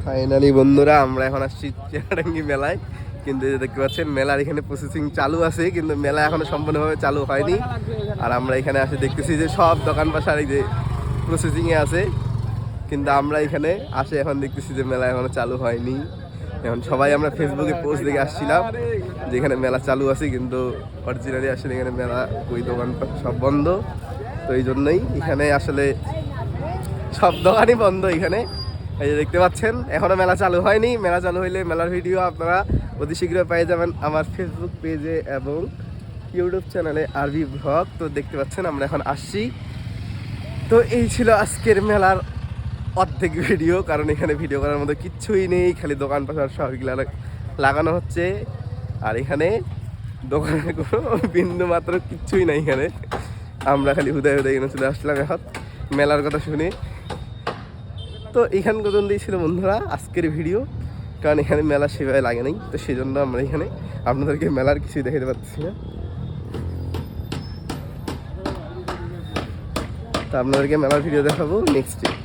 Finally বন্ধুরা আমরা এখন আসছি চিটাগাঙ্গি মেলায়, কিন্তু এই যে দেখতে পাচ্ছেন মেলার এখানে প্রসেসিং চালু আছে, কিন্তু মেলা এখনো সম্পূর্ণভাবে চালু হয়নি। আর আমরা এখানে আসে দেখতেছি যে সব দোকান পাশার এই যে প্রসেসিংয়ে আছে, কিন্তু আমরা এখানে আসে এখন দেখতেছি যে মেলা এখনো চালু হয়নি। এখন সবাই আমরা ফেসবুকে পোস্ট দেখে আসছিলাম যে এখানে মেলা চালু আছে, কিন্তু অরিজিনালি আসলে এখানে মেলা ওই দোকান সব বন্ধ। তো এই জন্যই এখানে আসলে সব দোকানই বন্ধ এখানে। এই যে দেখতে পাচ্ছেন এখনো মেলা চালু হয়নি। মেলা চালু হইলে মেলার ভিডিও আপনারা অতি শীঘ্রই পেয়ে যাবেন আমার ফেসবুক পেজে এবং ইউটিউব চ্যানেলে আরবি ব্লগ। তো দেখতে পাচ্ছেন আমরা এখন আসছি। তো এই ছিল আজকের মেলার অর্ধেক ভিডিও, কারণ এখানে ভিডিও করার মতো কিচ্ছুই নেই, খালি দোকান পাশার সবগুলো লাগানো হচ্ছে। আর এখানে দোকানে কোনো বিন্দু মাত্র কিচ্ছুই নাই এখানে। আমরা খালি হুদায় হুদায় এখানে চলে আসলাম এখন মেলার কথা শুনে। তো এখান পর্যন্তই ছিল বন্ধুরা আজকের ভিডিও, কারণ এখানে মেলা সেভাবে লাগে নাই। তো সেই জন্য আমরা এখানে আপনাদেরকে মেলার কিছুই দেখাতে পারতেছি না। তো আপনাদেরকে মেলার ভিডিও দেখাবো নেক্সট ডে।